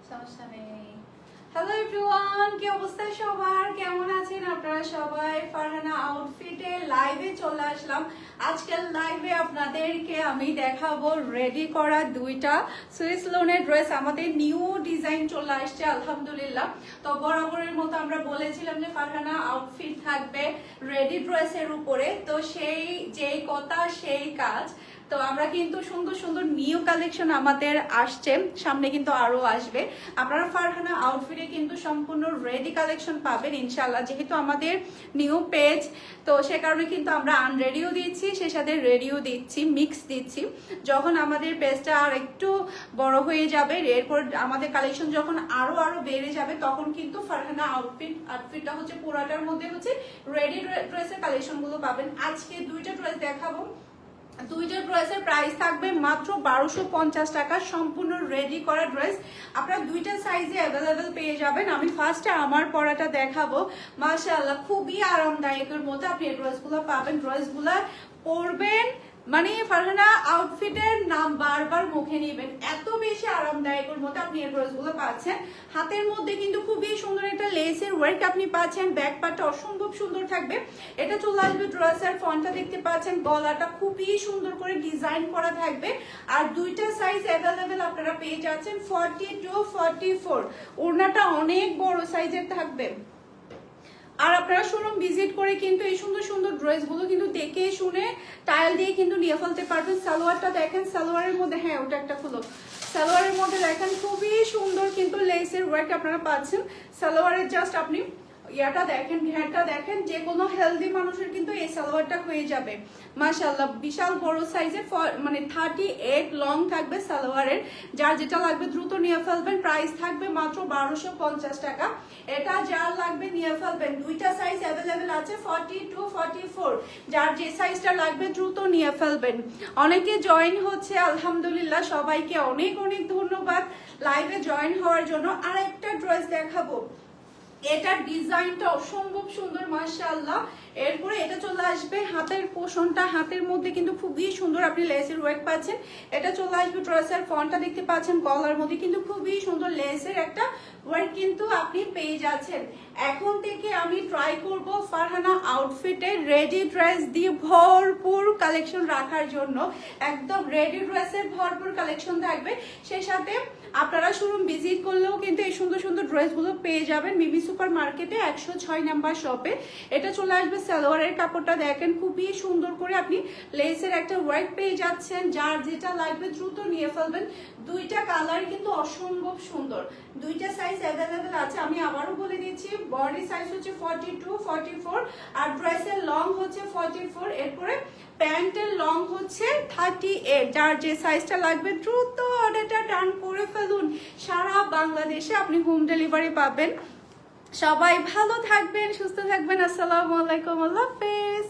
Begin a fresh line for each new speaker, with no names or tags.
সমস্যা নেই। Hello everyone, কি অবস্থা সবার? কেমন আছেন আপনারা সবাই? ফারহানা আউটফিটে লাইভে চলে আসলাম। আজকের লাইভে আপনাদেরকে আমি দেখাবো রেডি করা দুইটা সুইস লোনের ড্রেস। আমাদের নিউ ডিজাইন চলে আসছে আলহামদুলিল্লাহ। তো বরাবরের মতো আমরা বলেছিলাম যে ফারহানা আউটফিট থাকবে রেডি ড্রেসের উপরে, তো সেই যেই কথা সেই কাজ। তো আমরা কিন্তু সুন্দর সুন্দর নিউ কালেকশন আমাদের আসছে, সামনে কিন্তু আরো আসবে। আপনারা ফারহানা আউটফিটে কিন্তু সম্পূর্ণ রেডি কালেকশন পাবেন ইনশাল্লাহ। যেহেতু আমাদের নিউ পেজ, তো সে কারণে কিন্তু আমরা আনরেডিও দিচ্ছি, সে সাথে রেডিও দিচ্ছি, মিক্স দিচ্ছি। যখন আমাদের পেজটা আর একটু বড় হয়ে যাবে, এরপর আমাদের কালেকশন যখন আরো আরো বেড়ে যাবে, তখন কিন্তু ফারহানা আউটফিটটা হচ্ছে পুরাটার মধ্যে হচ্ছে রেডি ড্রেসের কালেকশন গুলো পাবেন। আজকে দুইটা ড্রেস দেখাবো। দুইটা ড্রেসের প্রাইস থাকবে মাত্র 1250 টাকা, সম্পূর্ণ রেডি করা ড্রেস। আপনারা দুইটা সাইজে অ্যাভেলেবেল পেয়ে যাবেন। আমি ফার্স্টে আমার পরাটা দেখাবো। মাশাআল্লাহ, খুবই আরামদায়কের মধ্যে আপনি এই ড্রেসগুলো পাবেন। ড্রেসগুলো পরবেন মানে ফারহানা আউটফিটের নাম বারবার মুখে নেবেন, এত বেশি আরামদায়কের মধ্যে আপনি এই ড্রেসগুলো পাচ্ছেন। হাতের মধ্যে কিন্তু খুবই সুন্দর একটা লেসের ওয়ার্ক আপনি পাচ্ছেন। ব্যাক পার্টটা অসম্ভব সুন্দর থাকবে। এটা চলে আসবে ড্রেসের ফ্রন্টটা দেখতে পাচ্ছেন, গলাটা খুবই সুন্দর করে ডিজাইন করা থাকবে। আর দুইটা সাইজ অ্যাভেলেবেল আপনারা পেয়ে যাচ্ছেন 40 to 44। ওড়নাটা অনেক বড় সাইজের থাকবে। আর আপনারা শোরুম ভিজিট করে কিন্তু এই সুন্দর সুন্দর ড্রেসগুলো কিন্তু দেখে শুনে টাইল দিয়ে কিন্তু নিয়ে ফেলতে পারবেন। সালোয়ারটা দেখেন, সালোয়ারের মধ্যে, হ্যাঁ ওটা একটা খুলো, সালোয়ারের মধ্যে দেখেন খুবই সুন্দর কিন্তু লেসের ওয়ার্ক আপনারা পাচ্ছেন। সালোয়ারের জাস্ট আপনি ইয়াটা দেখেন, ঘেরটা দেখেন, যে কোনো হেলদি মানুষের কিন্তু এই সালোয়ারটা হয়ে যাবে। মাশাআল্লাহ, বিশাল বড় সাইজের, মানে 38 লং থাকবে সালোয়ারের। যার যেটা লাগবে দ্রুত নিয়ে ফেলবেন। প্রাইস থাকবে মাত্র 1250 টাকা। এটা যার লাগবে নিয়ে ফেলবেন। দুইটা সাইজ অ্যাভেলেবেল আছে 40 to 44। যার যে সাইজটা লাগবে দ্রুত নিয়ে ফেলবেন। অনেকে জয়েন হচ্ছে আলহামদুলিল্লাহ, সবাইকে অনেক অনেক ধন্যবাদ লাইভে জয়েন হওয়ার জন্য। আর একটা ড্রেস দেখাবো, এটার ডিজাইনটা অসম্ভব সুন্দর মাশাআল্লাহ। এরপরে এটা চলে আসবে হাতের পোষণটা, হাতের মধ্যে কিন্তু খুবই সুন্দর আপনি লেসের ওয়ার্ক পাচ্ছেন। এটা চলে আসবে ড্রেসের ফ্রন্টটা দেখতে পাচ্ছেন, গলার মধ্যে কিন্তু খুবই সুন্দর লেসের একটা ওয়ার্ক কিন্তু আপনি পেয়ে যাচ্ছেন। এখন থেকে আমি ট্রাই করব ফারহানা আউটফিটে রেডি ড্রেস দিয়ে ভরপুর কালেকশন রাখার জন্য। একদম রেডি ড্রেসের ভরপুর কালেকশন থাকবে। সেই সাথে আপনারা শোরুম ভিজিট করলেও কিন্তু এই সুন্দর সুন্দর ড্রেসগুলো পেয়ে যাবেন মিমি সুপার মার্কেটে 106 নাম্বার শপে। এটা চলে আসবে সালোয়ারের কাপড়টা দেখেন, খুবই সুন্দর করে আপনি লেসের একটা ওয়ার্ক পেয়ে যাচ্ছেন। যার যেটা লাগবে দ্রুত নিয়ে ফেলবেন। দুইটা কালার কিন্তু অসম্ভব সুন্দর। দুইটা সাইজ অ্যাভেলেবেল আছে। আমি আবারও বলে দিচ্ছি, বডি সাইজ হচ্ছে 40 to 44 আর ড্রেসের লং হচ্ছে 44। এরপরে প্যান্টের লং হচ্ছে 38। যার যে সাইজটা লাগবে দ্রুত অর্ডারটা ডান করে ফেলুন। সারা বাংলাদেশে আপনি হোম ডেলিভারি পাবেন। সবাই ভালো থাকবেন, সুস্থ থাকবেন। আসসালামু আলাইকুম, আল্লাহ হাফেজ।